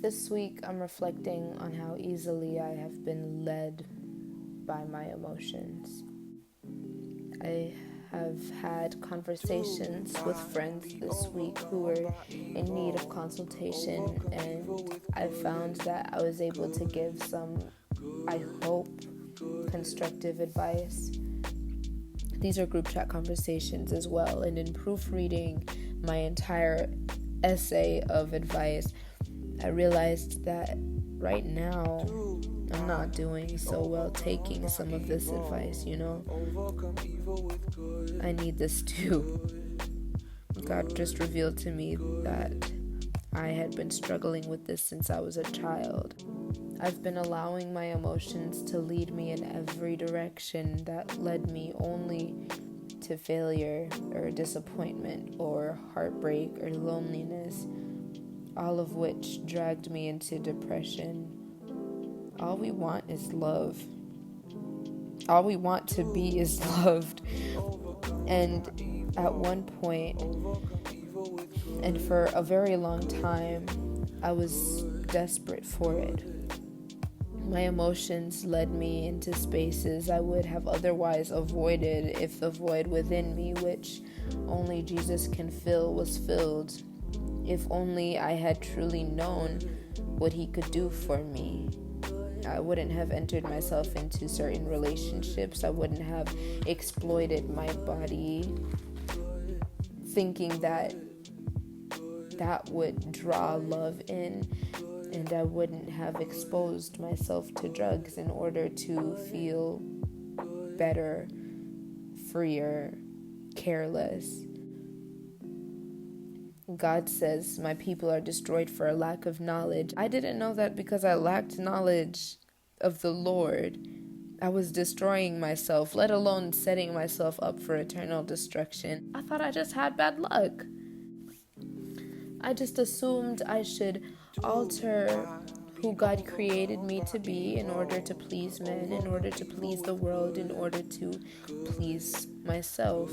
This week I'm reflecting on how easily I have been led by my emotions. I have had conversations with friends this week who were in need of consultation, and I found that I was able to give some, I hope, constructive advice. These are group chat conversations as well, and in proofreading my entire essay of advice, I realized that right now I'm not doing so well taking some of this advice, I need this too. God just revealed to me that I had been struggling with this since I was a child. I've been allowing my emotions to lead me in every direction that led me only to failure or disappointment or heartbreak or loneliness, all of which dragged me into depression. All we want is love. All we want to be is loved. And at one point, and for a very long time, I was desperate for it. My emotions led me into spaces I would have otherwise avoided if the void within me, which only Jesus can fill, was filled. If only I had truly known what he could do for me. I wouldn't have entered myself into certain relationships. I wouldn't have exploited my body, thinking that would draw love in, and I wouldn't have exposed myself to drugs in order to feel better, freer, careless. God says, my people are destroyed for a lack of knowledge. I didn't know that because I lacked knowledge of the Lord. I was destroying myself, let alone setting myself up for eternal destruction. I thought I just had bad luck. I just assumed I should alter who God created me to be in order to please men, in order to please the world, in order to please myself.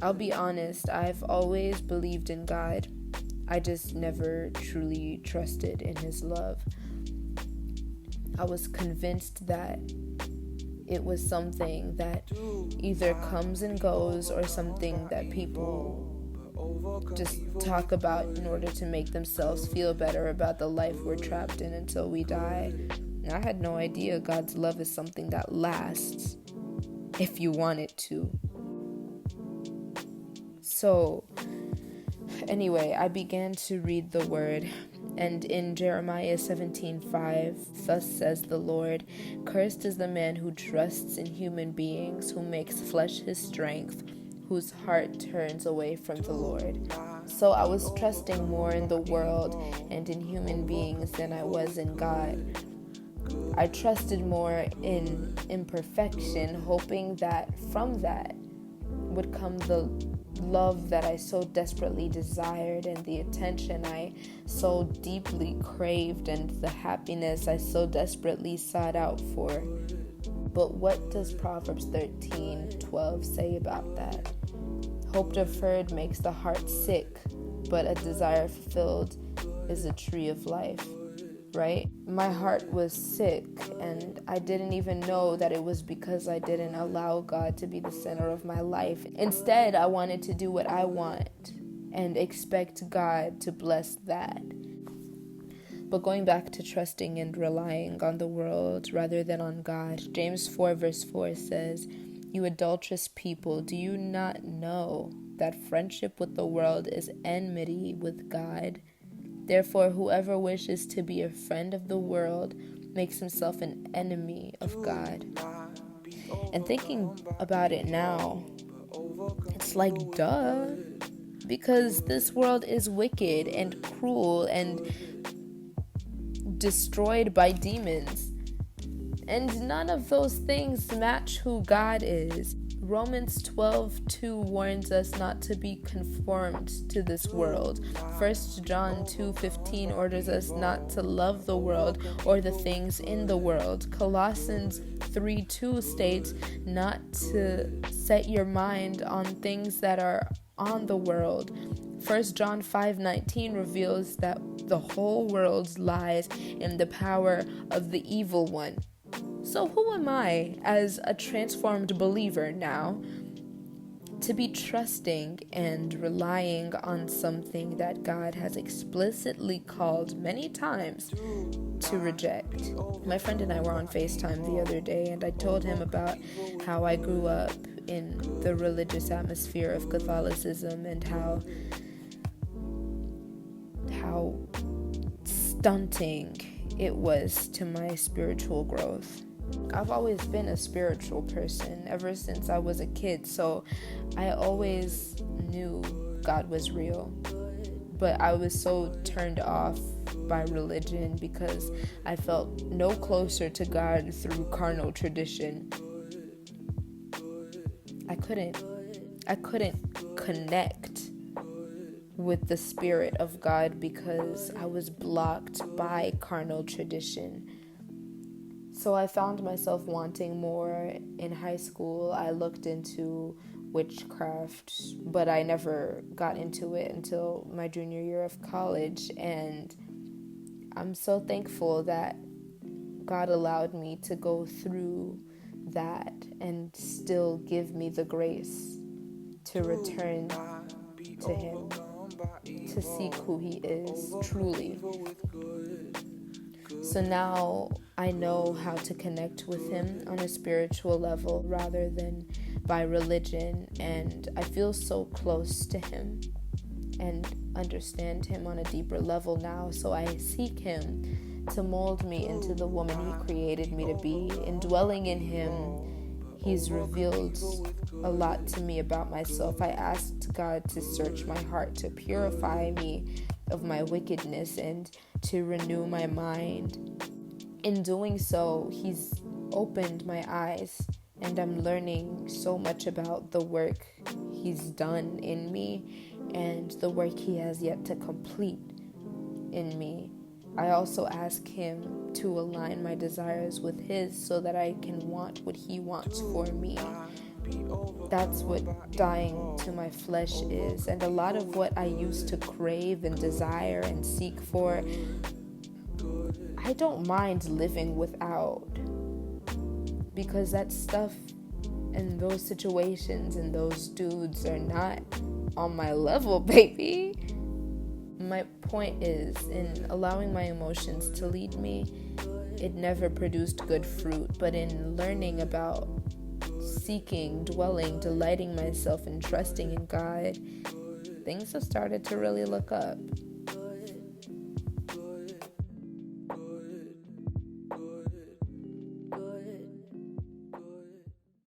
I'll be honest, I've always believed in God. I just never truly trusted in his love. I was convinced that it was something that either comes and goes or something that people just talk about in order to make themselves feel better about the life we're trapped in until we die. And I had no idea God's love is something that lasts if you want it to. So, anyway, I began to read the word, and in Jeremiah 17:5, thus says the Lord, cursed is the man who trusts in human beings, who makes flesh his strength, whose heart turns away from the Lord. So I was trusting more in the world and in human beings than I was in God. I trusted more in imperfection, hoping that from that would come the love that I so desperately desired, and the attention I so deeply craved, and the happiness I so desperately sought out for. But what does Proverbs 13:12 say about that? Hope deferred makes the heart sick, but a desire fulfilled is a tree of life. Right? My heart was sick, and I didn't even know that it was because I didn't allow God to be the center of my life. Instead, I wanted to do what I want and expect God to bless that. But going back to trusting and relying on the world rather than on God, James 4:4 says, you adulterous people, do you not know that friendship with the world is enmity with God? Therefore, whoever wishes to be a friend of the world makes himself an enemy of God. And thinking about it now, it's like, duh. Because this world is wicked and cruel and destroyed by demons. And none of those things match who God is. Romans 12:2 warns us not to be conformed to this world. 1 John 2:15 orders us not to love the world or the things in the world. Colossians 3:2 states not to set your mind on things that are on the world. 1 John 5:19 reveals that the whole world lies in the power of the evil one. So who am I, as a transformed believer now, to be trusting and relying on something that God has explicitly called many times to reject? My friend and I were on FaceTime the other day, and I told him about how I grew up in the religious atmosphere of Catholicism and how stunting it was to my spiritual growth. I've always been a spiritual person ever since I was a kid, so I always knew God was real. But I was so turned off by religion because I felt no closer to God through carnal tradition. I couldn't connect with the Spirit of God because I was blocked by carnal tradition. So I found myself wanting more. In high school, I looked into witchcraft, but I never got into it until my junior year of college, and I'm so thankful that God allowed me to go through that and still give me the grace to return to Him, to seek who He is truly. So now I know how to connect with Him on a spiritual level rather than by religion, and I feel so close to Him and understand Him on a deeper level now. So I seek Him to mold me into the woman He created me to be. In dwelling in Him, He's revealed a lot to me about myself. I asked God to search my heart, to purify me of my wickedness, and to renew my mind. In doing so, He's opened my eyes, and I'm learning so much about the work He's done in me and the work He has yet to complete in me. I also ask Him to align my desires with His so that I can want what He wants for me. That's what dying to my flesh is. And a lot of what I used to crave and desire and seek for, I don't mind living without, because that stuff and those situations and those dudes are not on my level, baby. My point is, in allowing my emotions to lead me, it never produced good fruit. But in learning about seeking, dwelling, delighting myself, and trusting in God, things have started to really look up.